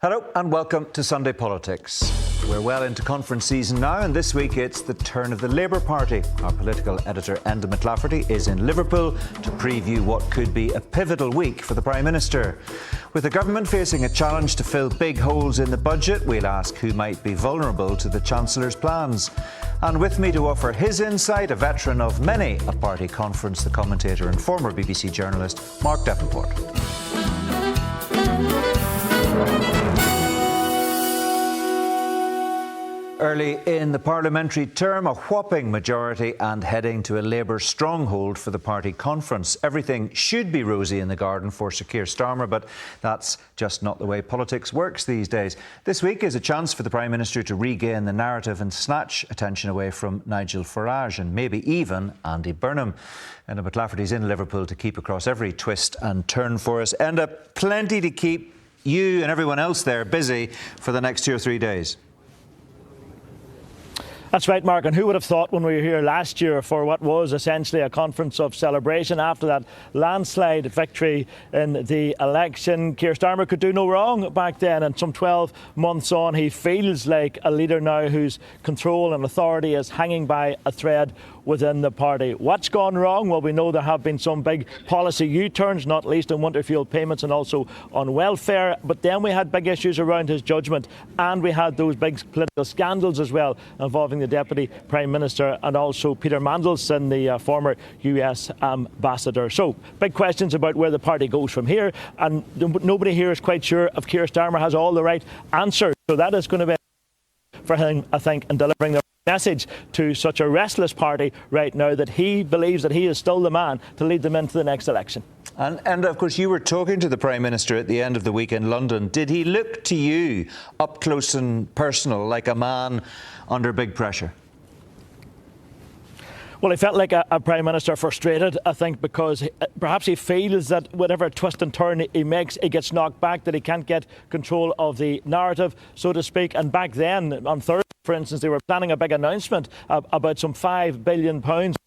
Hello and welcome to Sunday Politics. We're well into conference season now, and this week it's the turn of the Labour Party. Our political editor Enda McLafferty is in Liverpool to preview what could be a pivotal week for the Prime Minister. With the government facing a challenge to fill big holes in the budget, we'll ask who might be vulnerable to the Chancellor's plans. And with me to offer his insight, a veteran of many a party conference, the commentator and former BBC journalist Mark Davenport. Early in the parliamentary term, a whopping majority and heading to a Labour stronghold for the party conference. Everything should be rosy in the garden for Sir Keir Starmer, but that's just not the way politics works these days. This week is a chance for the Prime Minister to regain the narrative and snatch attention away from Nigel Farage and maybe even Andy Burnham. Enda McLafferty's in Liverpool to keep across every twist and turn for us. Enda, plenty to keep you and everyone else there busy for the next 2 or 3 days. That's right, Mark, and who would have thought when we were here last year for what was essentially a conference of celebration after that landslide victory in the election. Keir Starmer could do no wrong back then, and some 12 months on he feels like a leader now whose control and authority is hanging by a thread within the party. What's gone wrong? Well, we know there have been some big policy U-turns, not least on winter fuel payments and also on welfare, but then we had big issues around his judgment, and we had those big political scandals as well involving the Deputy Prime Minister and also Peter Mandelson, the former US ambassador. So big questions about where the party goes from here, and nobody here is quite sure if Keir Starmer has all the right answers. So that is going to be for him, I think, in delivering the message to such a restless party right now that he believes that he is still the man to lead them into the next election. And of course, you were talking to the Prime Minister at the end of the week in London. Did he look to you up close and personal, like a man under big pressure? Well, he felt like a Prime Minister frustrated, I think, because perhaps he feels that whatever twist and turn he makes, he gets knocked back, that he can't get control of the narrative, so to speak. And back then, on Thursday, for instance, they were planning a big announcement about some £5 billion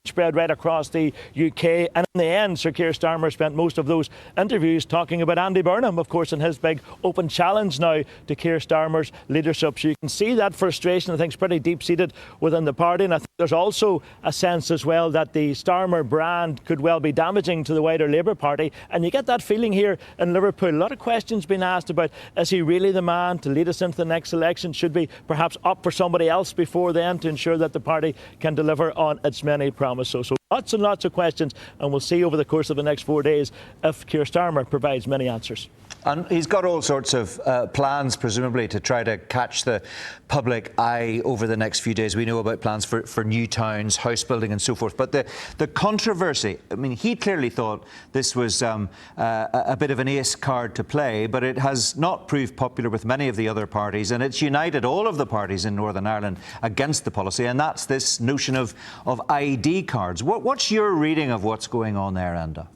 spread right across the UK. And in the end, Sir Keir Starmer spent most of those interviews talking about Andy Burnham, of course, and his big open challenge now to Keir Starmer's leadership. So you can see that frustration, I think, is pretty deep-seated within the party. And I think there's also a sense as well that the Starmer brand could well be damaging to the wider Labour Party. And you get that feeling here in Liverpool. A lot of questions being asked about, is he really the man to lead us into the next election? Should we perhaps opt for somebody else before then to ensure that the party can deliver on its many promises? So lots and lots of questions, and we'll see over the course of the next 4 days if Keir Starmer provides many answers. And he's got all sorts of plans, presumably, to try to catch the public eye over the next few days. We know about plans for new towns, house building and so forth. But the controversy, I mean, he clearly thought this was a bit of an ace card to play, but it has not proved popular with many of the other parties, and it's united all of the parties in Northern Ireland against the policy, and that's this notion of ID cards. What's your reading of what's going on there, Enda?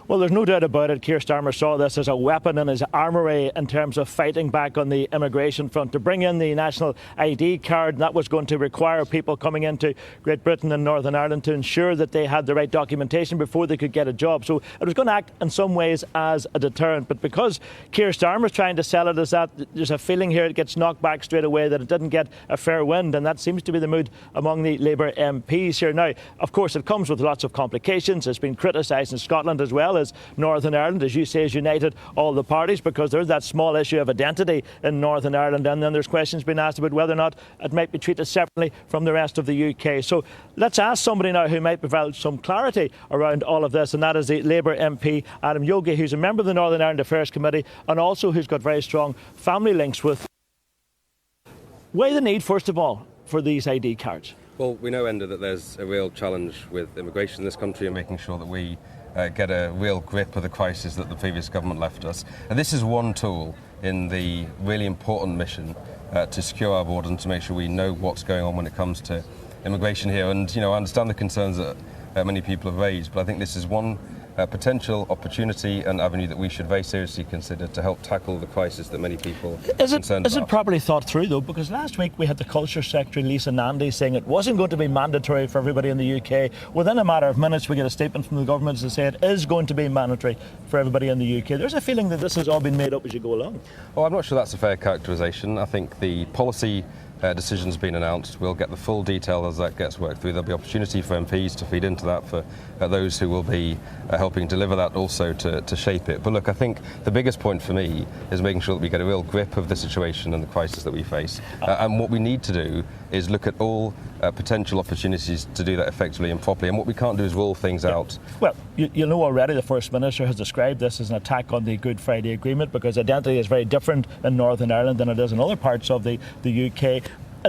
Well, there's no doubt about it. Keir Starmer saw this as a weapon in his armoury in terms of fighting back on the immigration front. To bring in the national ID card, that was going to require people coming into Great Britain and Northern Ireland to ensure that they had the right documentation before they could get a job. So it was going to act in some ways as a deterrent. But because Keir Starmer is trying to sell it as that, there's a feeling here it gets knocked back straight away, that it didn't get a fair wind. And that seems to be the mood among the Labour MPs here. Now, of course, it comes with lots of complications. It's been criticised in Scotland as well as Northern Ireland, as you say, has united all the parties because there's that small issue of identity in Northern Ireland, and then there's questions being asked about whether or not it might be treated separately from the rest of the UK. So let's ask somebody now who might provide some clarity around all of this, and that is the Labour MP Adam Yogi, who's a member of the Northern Ireland Affairs Committee and also who's got very strong family links with. Weigh the need, first of all, for these ID cards. Well, we know, Enda, that there's a real challenge with immigration in this country and making sure that we get a real grip of the crisis that the previous government left us. And this is one tool in the really important mission to secure our borders and to make sure we know what's going on when it comes to immigration here. And, you know, I understand the concerns that many people have raised, but I think this is one potential opportunity and avenue that we should very seriously consider to help tackle the crisis that many people are concerned about. Is it properly thought through, though? Because last week we had the Culture Secretary, Lisa Nandy, saying it wasn't going to be mandatory for everybody in the UK. Within a matter of minutes, we get a statement from the government to say it is going to be mandatory for everybody in the UK. There's a feeling that this has all been made up as you go along. Well, I'm not sure that's a fair characterisation. I think the policy decision's been announced. We'll get the full detail as that gets worked through. There'll be opportunity for MPs to feed into that, for those who will be helping deliver that also to shape it. But look, I think the biggest point for me is making sure that we get a real grip of the situation and the crisis that we face. And what we need to do is look at all potential opportunities to do that effectively and properly. And what we can't do is rule things out. Well, you know already the First Minister has described this as an attack on the Good Friday Agreement, because identity is very different in Northern Ireland than it is in other parts of the UK.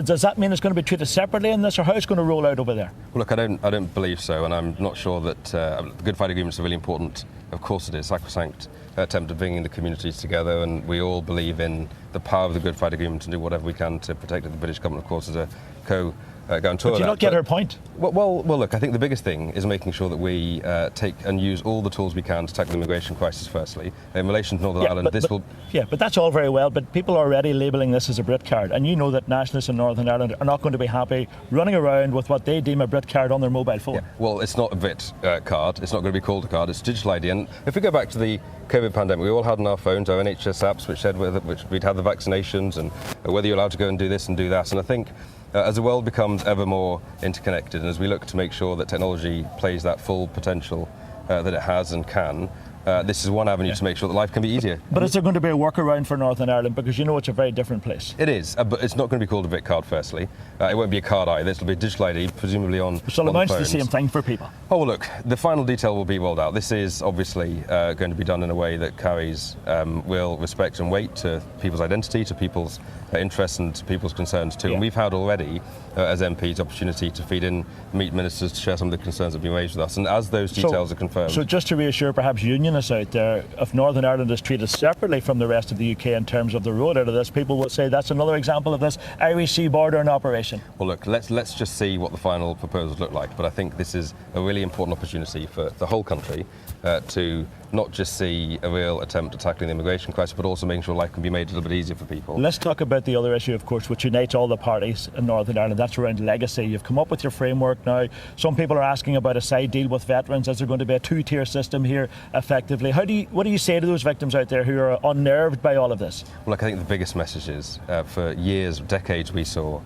Does that mean it's going to be treated separately in this, or how it's going to roll out over there? Well, look, I don't believe so, and I'm not sure that the Good Friday Agreement is really important. Of course it is, sacrosanct attempt at bringing the communities together, and we all believe in the power of the Good Friday Agreement and do whatever we can to protect it. The British government, of course, is a guarantor. But do you not get her point? Well, look, I think the biggest thing is making sure that we take and use all the tools we can to tackle the immigration crisis firstly. In relation to Northern Ireland, but that's all very well, but people are already labelling this as a Brit card, and you know that nationalists in Northern Ireland are not going to be happy running around with what they deem a Brit card on their mobile phone. Yeah. Well, it's not a Brit card, it's not going to be called a card, it's digital ID. And if we go back to the COVID pandemic, we all had on our phones our NHS apps which said which we'd had the vaccinations and whether you're allowed to go and do this and do that. And I think as the world becomes ever more interconnected and as we look to make sure that technology plays that full potential that it has and can, this is one avenue to make sure that life can be easier. But is there going to be a workaround for Northern Ireland? Because you know it's a very different place. It is, but it's not going to be called a Bit card, firstly. It won't be a card either. It'll be a digital ID, presumably on So it amounts to the phones. same thing for people. Oh, well, look, the final detail will be rolled out. This is obviously going to be done in a way that carries real respect and weight to people's identity, to people's interests and to people's concerns too. Yeah. And we've had already, as MPs, opportunity to feed in, meet ministers, to share some of the concerns that have been raised with us. And as those details are confirmed... So just to reassure perhaps unionists out there, if Northern Ireland is treated separately from the rest of the UK in terms of the road out of this, people will say that's another example of this Irish sea border in operation. Well, look, let's just see what the final proposals look like. But I think this is a really important opportunity for the whole country to not just see a real attempt at tackling the immigration crisis, but also making sure life can be made a little bit easier for people. Let's talk about the other issue, of course, which unites all the parties in Northern Ireland. That's around legacy. You've come up with your framework now. Some people are asking about a side deal with veterans. Is there going to be a two-tier system here, effectively? What do you say to those victims out there who are unnerved by all of this? Well, look, I think the biggest message is for years, decades, we saw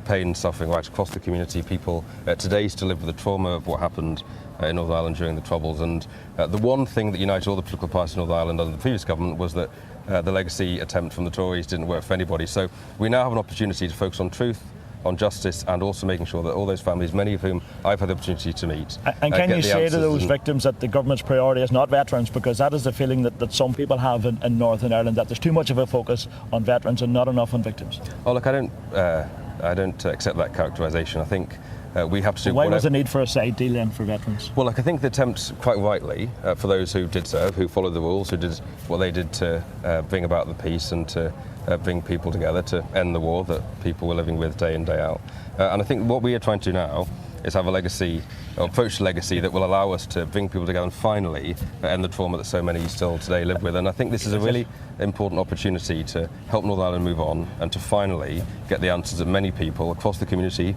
pain and suffering right across the community. People today still live with the trauma of what happened in Northern Ireland during the Troubles. And the one thing that united all the political parties in Northern Ireland under the previous government was that the legacy attempt from the Tories didn't work for anybody. So we now have an opportunity to focus on truth, on justice, and also making sure that all those families, many of whom I've had the opportunity to meet, and can you say to those victims that the government's priority is not veterans? Because that is the feeling that some people have in Northern Ireland, that there's too much of a focus on veterans and not enough on victims. Oh, look, I don't accept that characterisation. I think we have to do Why was the need for a side deal then for veterans? Well, look, I think the attempt, quite rightly, for those who did serve, who followed the rules, who did what they did to bring about the peace and to bring people together, to end the war that people were living with day in, day out. And I think what we are trying to do now is have a legacy, or approach to legacy that will allow us to bring people together and finally end the trauma that so many still today live with. And I think this is a really important opportunity to help Northern Ireland move on and to finally get the answers that many people across the community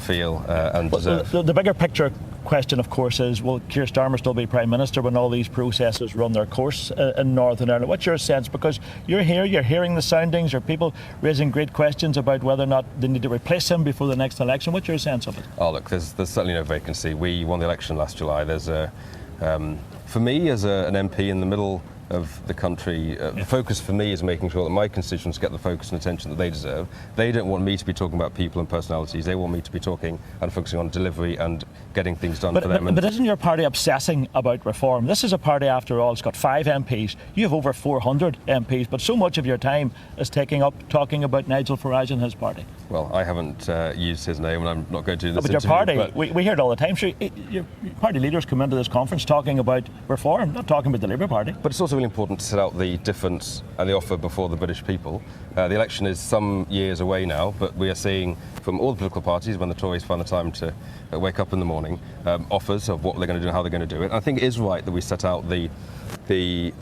feel and deserve. The bigger picture question, of course, is will Keir Starmer still be Prime Minister when all these processes run their course in Northern Ireland? What's your sense? Because you're here, you're hearing the soundings, are people raising great questions about whether or not they need to replace him before the next election? What's your sense of it? Oh, look, there's certainly no vacancy. We won the election last July. There's for me as an MP in the middle of the country, the focus for me is making sure that my constituents get the focus and attention that they deserve. They don't want me to be talking about people and personalities. They want me to be talking and focusing on delivery and getting things done for them. But isn't your party obsessing about reform? This is a party, after all, it's got 5 MPs. You have over 400 MPs, but so much of your time is taking up talking about Nigel Farage and his party. Well, I haven't used his name, and I'm not going to do this But your party, we hear it all the time. Sure, your party leaders come into this conference talking about reform, not talking about the Labour Party. But it's also also really important to set out the difference and the offer before the British people. The election is some years away now, but we are seeing from all the political parties, when the Tories find the time to wake up in the morning, offers of what they're going to do and how they're going to do it. And I think it is right that we set out the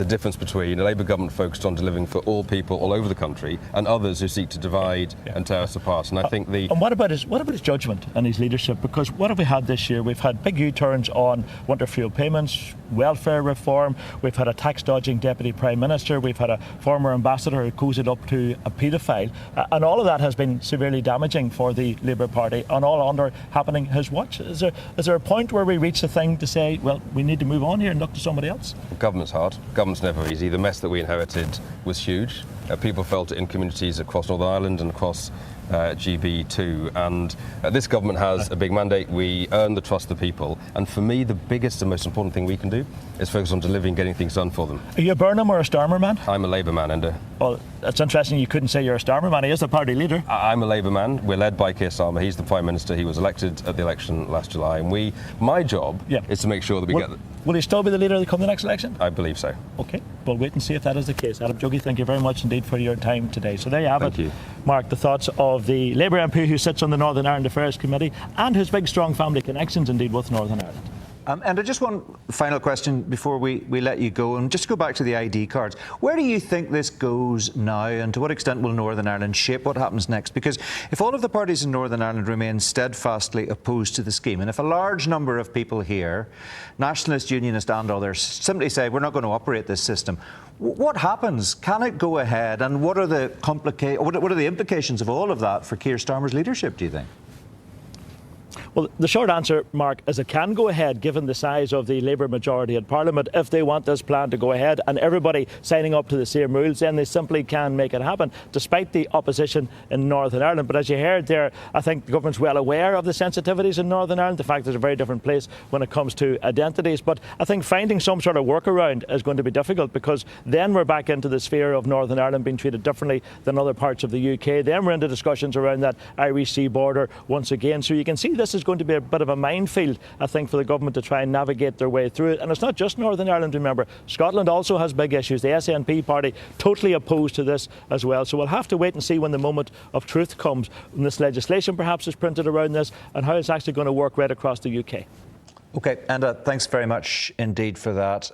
difference between a Labour government focused on delivering for all people all over the country and others who seek to divide and tear us apart. And I think And what about his judgment and his leadership? Because what have we had this year? We've had big U-turns on winter fuel payments, welfare reform. We've had a tax-dodging deputy prime minister. We've had a former ambassador who cozied up to a paedophile, and all of that has been severely damaging for the Labour Party. And all under happening his watch. Is there a point where we reach a thing to say, well, we need to move on here and look to somebody else? Government's hard. Government's never easy. The mess that we inherited was huge. People felt it in communities across Northern Ireland and across GB too. And this government has a big mandate. We earn the trust of the people. And for me, the biggest and most important thing we can do is focus on delivering, getting things done for them. Are you a Burnham or a Starmer man? I'm a Labour man, Enda. Well, it's interesting you couldn't say you're a Starmer man. He is the party leader. I'm a Labour man. We're led by Keir Starmer. He's the Prime Minister. He was elected at the election last July. And my job is to make sure that we get... Will he still be the leader come the next election? I believe so. OK, we'll wait and see if that is the case. Adam Juggy, thank you very much indeed for your time today. So there you have it. Thank you. Mark, the thoughts of the Labour MP who sits on the Northern Ireland Affairs Committee and his big, strong family connections indeed with Northern Ireland. And just one final question before we let you go, and just to go back to the ID cards. Where do you think this goes now, and to what extent will Northern Ireland shape what happens next? Because if all of the parties in Northern Ireland remain steadfastly opposed to the scheme, and if a large number of people here, nationalist, unionist and others, simply say we're not going to operate this system, what happens? Can it go ahead, and what are the what are the implications of all of that for Keir Starmer's leadership, do you think? Well, the short answer, Mark, is it can go ahead given the size of the Labour majority in Parliament. If they want this plan to go ahead and everybody signing up to the same rules, then they simply can make it happen, despite the opposition in Northern Ireland. But as you heard there, I think the government's well aware of the sensitivities in Northern Ireland, the fact there's a very different place when it comes to identities. But I think finding some sort of workaround is going to be difficult, because then we're back into the sphere of Northern Ireland being treated differently than other parts of the UK. Then we're into discussions around that Irish Sea border once again. So you can see this is going to be a bit of a minefield, I think, for the government to try and navigate their way through it. And it's not just Northern Ireland, remember. Scotland also has big issues. The SNP party totally opposed to this as well. So we'll have to wait and see when the moment of truth comes, when this legislation perhaps is printed around this, and how it's actually going to work right across the UK. OK, and thanks very much indeed for that.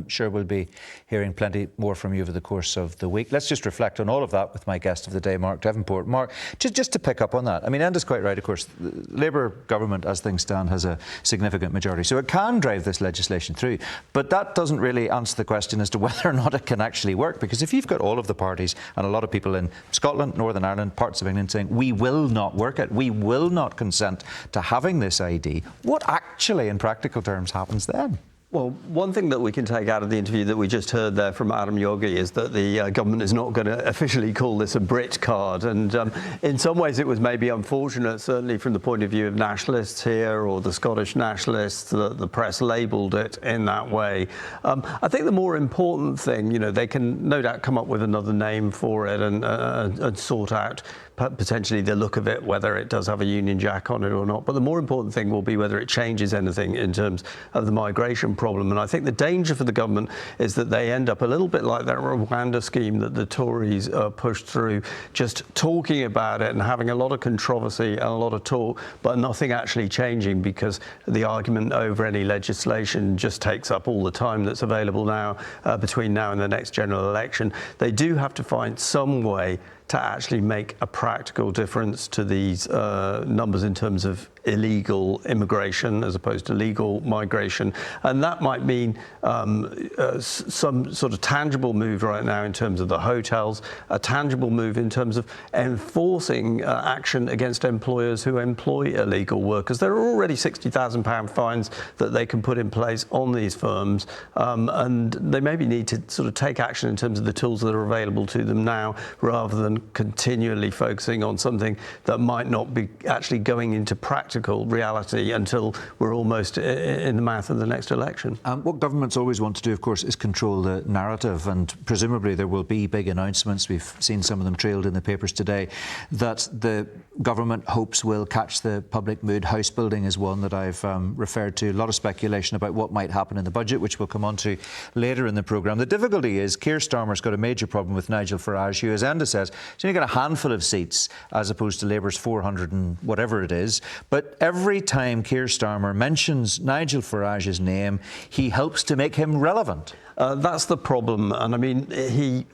Sure, we'll be hearing plenty more from you over the course of the week. Let's just reflect on all of that with my guest of the day, Mark Devonport. Mark, just to pick up on that, I mean, Enda's quite right, of course. The Labour government, as things stand, has a significant majority, so it can drive this legislation through. But that doesn't really answer the question as to whether or not it can actually work, because if you've got all of the parties and a lot of people in Scotland, Northern Ireland, parts of England saying, we will not work it, we will not consent to having this ID, what actually, in practical terms, happens then? Well, one thing that we can take out of the interview that we just heard there from Adam Juggy is that the government is not going to officially call this a Brit card. And in some ways it was maybe unfortunate, certainly from the point of view of nationalists here or the Scottish nationalists, that the press labelled it in that way. I think the more important thing, you know, they can no doubt come up with another name for it and sort out potentially the look of it, whether it does have a Union Jack on it or not. But the more important thing will be whether it changes anything in terms of the migration problem. And I think the danger for the government is that they end up a little bit like that Rwanda scheme that the Tories pushed through, just talking about it and having a lot of controversy and a lot of talk, but nothing actually changing, because the argument over any legislation just takes up all the time that's available now between now and the next general election. They do have to find some way to actually make a practical difference to these numbers in terms of illegal immigration as opposed to legal migration. And that might mean some sort of tangible move right now in terms of the hotels, a tangible move in terms of enforcing action against employers who employ illegal workers. There are already £60,000 fines that they can put in place on these firms, and they maybe need to sort of take action in terms of the tools that are available to them now, rather than than continually focusing on something that might not be actually going into practical reality until we're almost in the mouth of the next election. What governments always want to do, of course, is control the narrative, and presumably there will be big announcements. We've seen some of them trailed in the papers today that the government hopes will catch the public mood. House building is one that I've referred to. A lot of speculation about what might happen in the budget, which we'll come on to later in the programme. The difficulty is Keir Starmer's got a major problem with Nigel Farage, who, as Enda says, he's only got a handful of seats as opposed to Labour's 400 and whatever it is. But every time Keir Starmer mentions Nigel Farage's name, he helps to make him relevant. That's the problem. And I mean, he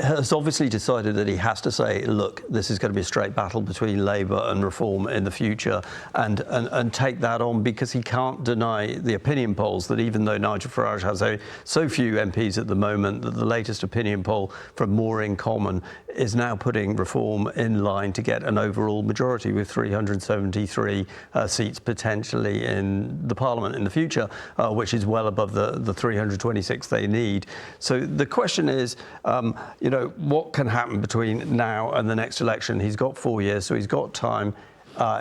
has obviously decided that he has to say, look, this is going to be a straight battle between Labour and Reform in the future, and take that on, because he can't deny the opinion polls that even though Nigel Farage has so few MPs at the moment, that the latest opinion poll from More in Common is now putting Reform in line to get an overall majority with 373 seats potentially in the Parliament in the future, which is well above the 326 they need. So the question is, what can happen between now and the next election? He's got 4 years, so he's got time.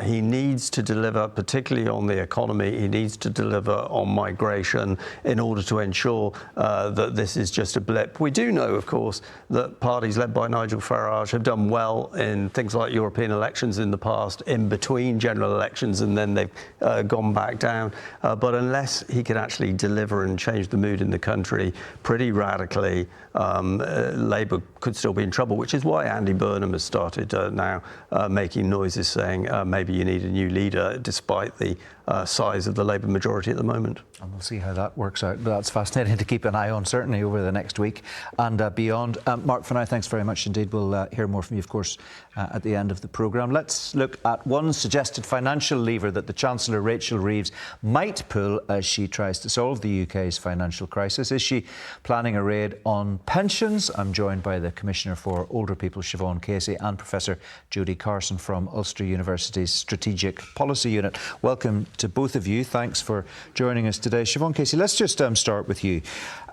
He needs to deliver, particularly on the economy. He needs to deliver on migration in order to ensure that this is just a blip. We do know, of course, that parties led by Nigel Farage have done well in things like European elections in the past, in between general elections, and then they've gone back down. But unless he can actually deliver and change the mood in the country pretty radically, Labour could still be in trouble, which is why Andy Burnham has started now making noises saying maybe you need a new leader, despite the size of the Labour majority at the moment. And we'll see how that works out. But that's fascinating to keep an eye on, certainly over the next week and beyond. Mark, for now, thanks very much indeed. We'll hear more from you, of course, at the end of the programme. Let's look at one suggested financial lever that the Chancellor, Rachel Reeves, might pull as she tries to solve the UK's financial crisis. Is she planning a raid on pensions? I'm joined by the Commissioner for Older People, Siobhan Casey, and Professor Jodie Carson from Ulster University's Strategic Policy Unit. Welcome to both of you. Thanks for joining us today. Siobhan Casey, let's just start with you.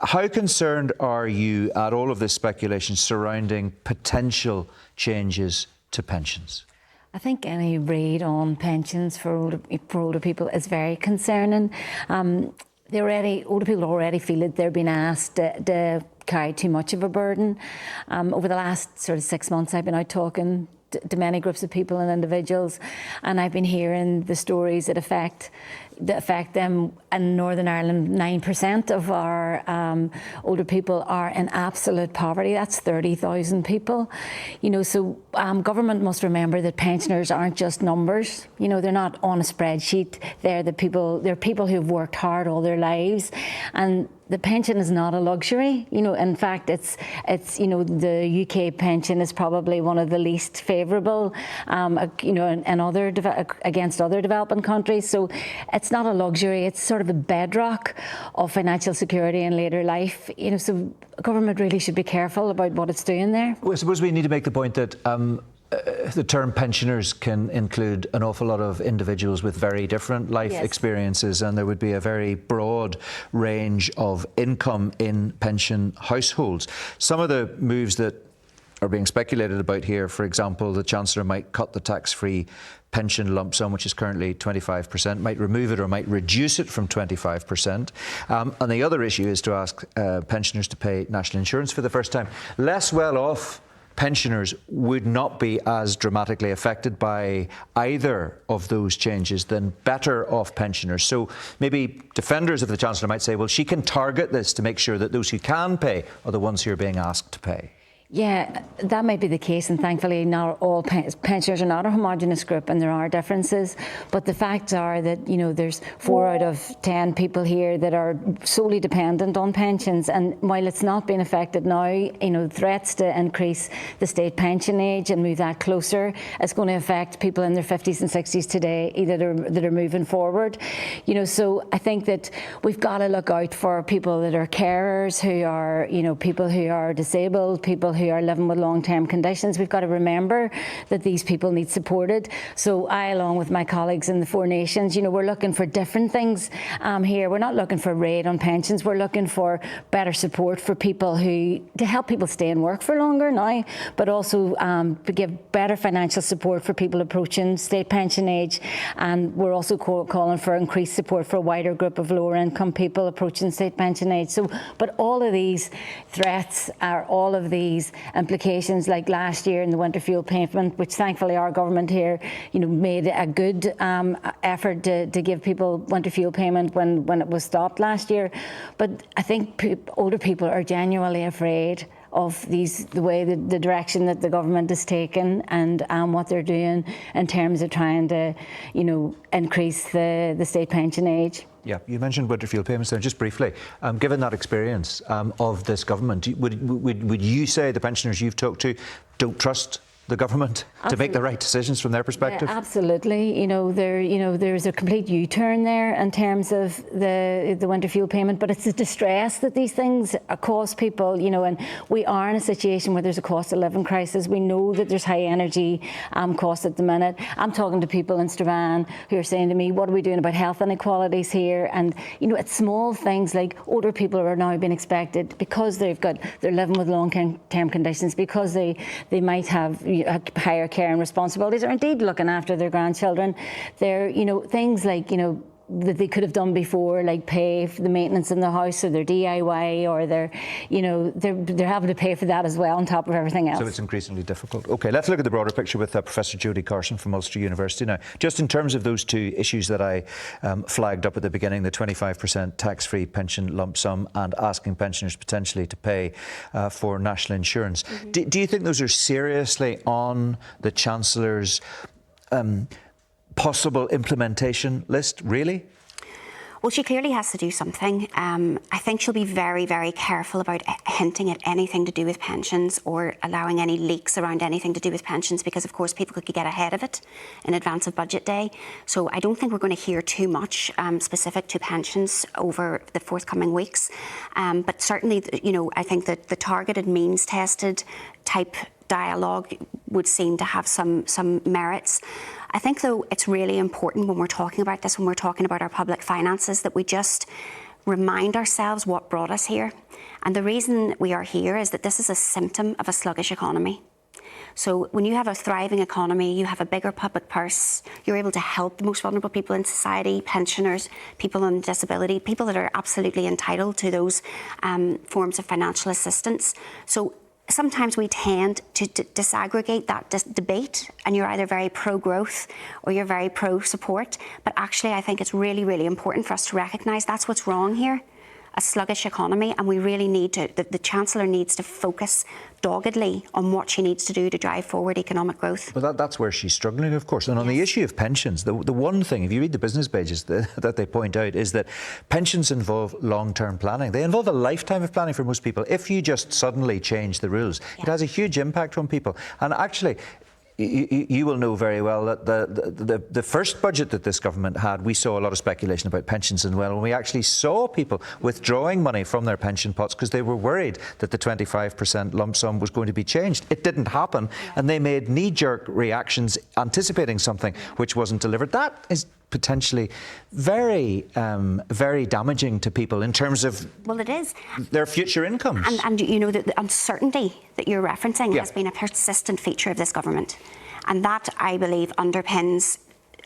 How concerned are you at all of this speculation surrounding potential changes to pensions? I think any raid on pensions for older people is very concerning. Older people already feel that they're being asked to carry too much of a burden. Over the last sort of 6 months, I've been out talking to many groups of people and individuals, and I've been hearing the stories that affect them. In Northern Ireland, 9% of our older people are in absolute poverty. That's 30,000 people. So government must remember that pensioners aren't just numbers. They're not on a spreadsheet. They're people who've worked hard all their lives, and the pension is not a luxury. In fact, it's the UK pension is probably one of the least favourable, against other developing countries. So it's not a luxury. It's sort of a bedrock of financial security in later life. So government really should be careful about what it's doing there. Well, I suppose we need to make the point that the term pensioners can include an awful lot of individuals with very different life experiences, and there would be a very broad range of income in pension households. Some of the moves that are being speculated about here, for example, the Chancellor might cut the tax-free pension lump sum, which is currently 25%, might remove it or might reduce it from 25%. And the other issue is to ask pensioners to pay national insurance for the first time. Less well-off pensioners would not be as dramatically affected by either of those changes than better off pensioners. So maybe defenders of the Chancellor might say, well, she can target this to make sure that those who can pay are the ones who are being asked to pay. Yeah, that might be the case, and thankfully not all pensioners are not a homogenous group, and there are differences. But the facts are that there's 4 out of 10 people here that are solely dependent on pensions, and while it's not being affected now, threats to increase the state pension age and move that closer is going to affect people in their 50s and 60s today that are moving forward. So I think that we've got to look out for people that are carers, who are people who are disabled, people who are living with long-term conditions. We've got to remember that these people need supported. So I, along with my colleagues in the Four Nations, we're looking for different things here. We're not looking for a raid on pensions. We're looking for better support for people to help people stay in work for longer now, but also to give better financial support for people approaching state pension age. And we're also calling for increased support for a wider group of lower income people approaching state pension age. So, but all of these threats are all of these implications, like last year in the winter fuel payment, which thankfully our government here, made a good effort to give people winter fuel payment when it was stopped last year. But I think older people are genuinely afraid of the direction that the government is taking and what they're doing in terms of trying to, increase the state pension age. Yeah, you mentioned winter fuel payments there. Just briefly, given that experience of this government, would you say the pensioners you've talked to don't trust the government to make the right decisions from their perspective? Yeah, absolutely. There's a complete U-turn there in terms of the winter fuel payment, but it's the distress that these things cause people, and we are in a situation where there's a cost of living crisis. We know that there's high energy costs at the minute. I'm talking to people in Strabane who are saying to me, what are we doing about health inequalities here? And, it's small things like older people are now being expected, because they're living with long-term conditions, because they might have higher care and responsibilities, or indeed looking after their grandchildren. They're, things like, that they could have done before, like pay for the maintenance in the house or their DIY, or they're having to pay for that as well on top of everything else. So it's increasingly difficult. OK, let's look at the broader picture with Professor Jodie Carson from Ulster University now. Just in terms of those two issues that I flagged up at the beginning, the 25% tax-free pension lump sum and asking pensioners potentially to pay for national insurance. Mm-hmm. Do you think those are seriously on the Chancellor's possible implementation list, really? Well, she clearly has to do something. I think she'll be very, very careful about hinting at anything to do with pensions or allowing any leaks around anything to do with pensions, because, of course, people could get ahead of it in advance of budget day. So I don't think we're going to hear too much specific to pensions over the forthcoming weeks. But certainly, I think that the targeted means-tested type dialogue would seem to have some merits. I think, though, it's really important when we're talking about this, when we're talking about our public finances, that we just remind ourselves what brought us here. And the reason we are here is that this is a symptom of a sluggish economy. So when you have a thriving economy, you have a bigger public purse, you're able to help the most vulnerable people in society, pensioners, people on disability, people that are absolutely entitled to those forms of financial assistance. So sometimes we tend to disaggregate that debate, and you're either very pro-growth or you're very pro-support. But actually, I think it's really, really important for us to recognise that's what's wrong here, a sluggish economy, and we really need to, the Chancellor needs to focus doggedly on what she needs to do to drive forward economic growth. But that's where she's struggling, of course. And on the issue of pensions, the one thing, if you read the business pages that they point out, is that pensions involve long-term planning. They involve a lifetime of planning for most people. If you just suddenly change the rules, it has a huge impact on people. And actually, you will know very well that the first budget that this government had, we saw a lot of speculation about pensions as well, and we actually saw people withdrawing money from their pension pots because they were worried that the 25% lump sum was going to be changed. It didn't happen, and they made knee-jerk reactions anticipating something which wasn't delivered. That is potentially very, very damaging to people in terms of their future incomes. And the uncertainty that you're referencing has been a persistent feature of this government. And that, I believe, underpins,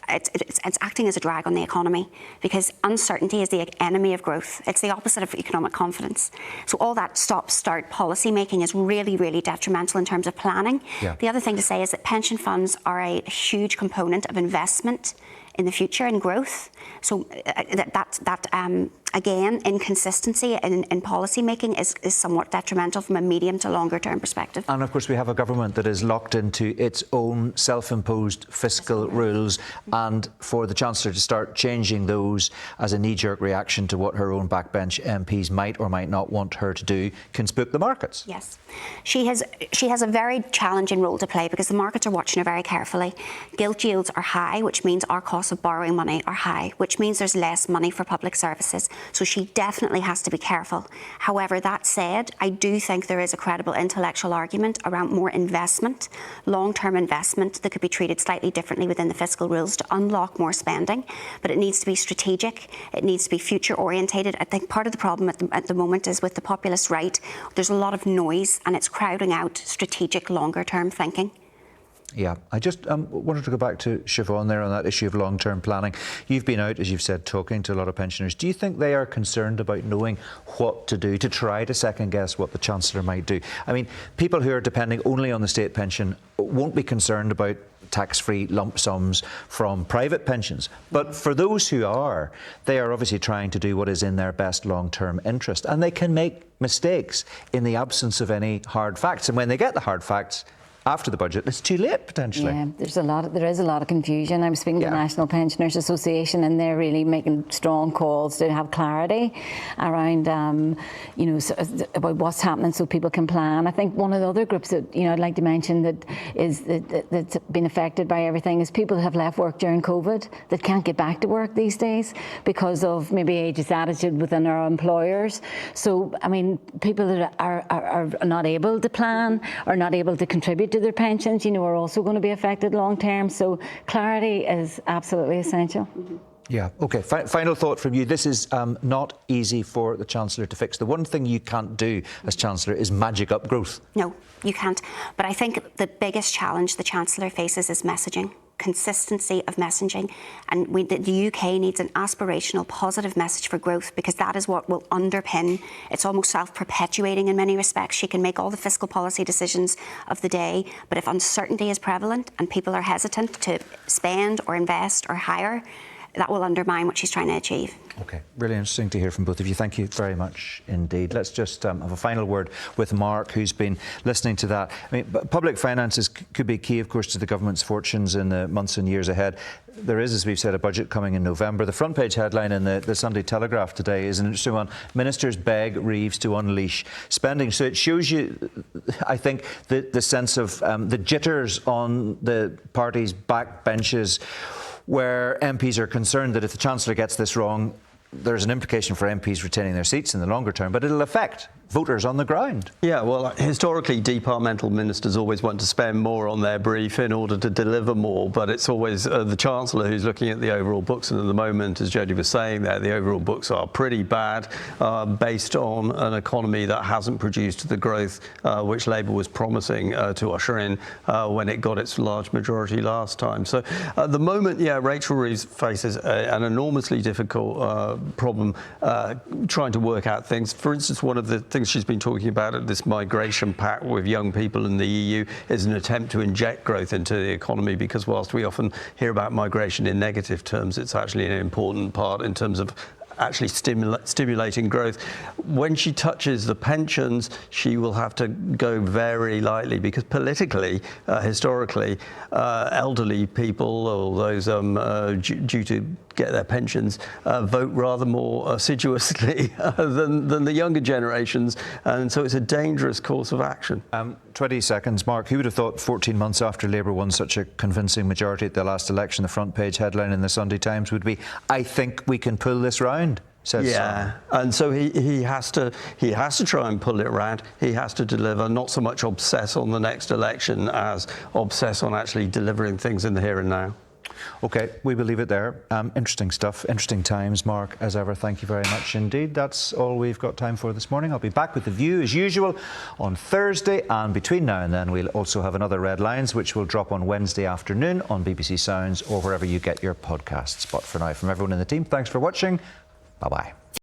it's acting as a drag on the economy, because uncertainty is the enemy of growth. It's the opposite of economic confidence. So all that stop-start policy making is really, really detrimental in terms of planning. Yeah. The other thing to say is that pension funds are a huge component of investment in the future and growth. So again, inconsistency in policy making is somewhat detrimental from a medium to longer term perspective. And of course we have a government that is locked into its own self-imposed fiscal rules, and for the Chancellor to start changing those as a knee-jerk reaction to what her own backbench MPs might or might not want her to do can spook the markets. Yes. She has a very challenging role to play, because the markets are watching her very carefully. Gilt yields are high, which means our costs of borrowing money are high, which means there's less money for public services, So she definitely has to be careful. However, that said, I do think there is a credible intellectual argument around more investment, long-term investment that could be treated slightly differently within the fiscal rules to unlock more spending. But it needs to be strategic. It needs to be future orientated. I think part of the problem at the moment is with the populist right, there's a lot of noise and it's crowding out strategic, longer-term thinking. Yeah, I just wanted to go back to Siobhan there on that issue of long-term planning. You've been out, as you've said, talking to a lot of pensioners. Do you think they are concerned about knowing what to do, to try to second-guess what the Chancellor might do? I mean, people who are depending only on the state pension won't be concerned about tax-free lump sums from private pensions. But for those who are, they are obviously trying to do what is in their best long-term interest. And they can make mistakes in the absence of any hard facts. And when they get the hard facts, after the budget, it's too late potentially. Yeah, there is a lot of confusion. I'm speaking to the National Pensioners Association, and they're really making strong calls to have clarity around, about what's happening, so people can plan. I think one of the other groups that I'd like to mention that's been affected by everything is people who have left work during COVID that can't get back to work these days because of maybe ageist attitude within our employers. So I mean, people that are not able to plan or not able to contribute to their pensions, are also going to be affected long term. So clarity is absolutely essential. Yeah, OK. Final thought from you. This is not easy for the Chancellor to fix. The one thing you can't do as Chancellor is magic up growth. No, you can't. But I think the biggest challenge the Chancellor faces is messaging. Consistency of messaging, and the UK needs an aspirational, positive message for growth, because that is what will underpin. It's almost self-perpetuating in many respects. She can make all the fiscal policy decisions of the day, but if uncertainty is prevalent and people are hesitant to spend or invest or hire, that will undermine what she's trying to achieve. OK, really interesting to hear from both of you. Thank you very much indeed. Let's just have a final word with Mark, who's been listening to that. I mean, public finances could be key, of course, to the government's fortunes in the months and years ahead. There is, as we've said, a budget coming in November. The front page headline in the Sunday Telegraph today is an interesting one. Ministers beg Reeves to unleash spending. So it shows you, I think, the sense of the jitters on the party's backbenches, where MPs are concerned that if the Chancellor gets this wrong, there's an implication for MPs retaining their seats in the longer term, but it'll affect voters on the ground. Yeah, well, historically, departmental ministers always want to spend more on their brief in order to deliver more, but it's always the Chancellor who's looking at the overall books, and at the moment, as Jodie was saying there, the overall books are pretty bad, based on an economy that hasn't produced the growth which Labour was promising to usher in when it got its large majority last time. So at the moment, Rachel Reeves faces an enormously difficult problem trying to work out things. For instance, one of the things she's been talking about at this migration pact with young people in the EU is an attempt to inject growth into the economy, because whilst we often hear about migration in negative terms, it's actually an important part in terms of actually stimulating growth. When she touches the pensions, she will have to go very lightly, because politically, historically, elderly people or those due to get their pensions vote rather more assiduously than the younger generations, and so it's a dangerous course of action. 20 seconds, Mark. Who would have thought 14 months after Labour won such a convincing majority at the last election, the front page headline in the Sunday Times would be, "I think we can pull this round"? And so he has to try and pull it around. He has to deliver, not so much obsess on the next election as obsess on actually delivering things in the here and now. OK, we will leave it there. Interesting stuff, interesting times. Mark, as ever, thank you very much indeed. That's all we've got time for this morning. I'll be back with The View as usual on Thursday, and between now and then we'll also have another Red Lines, which will drop on Wednesday afternoon on BBC Sounds or wherever you get your podcasts. But for now, from everyone in the team, thanks for watching. Bye-bye.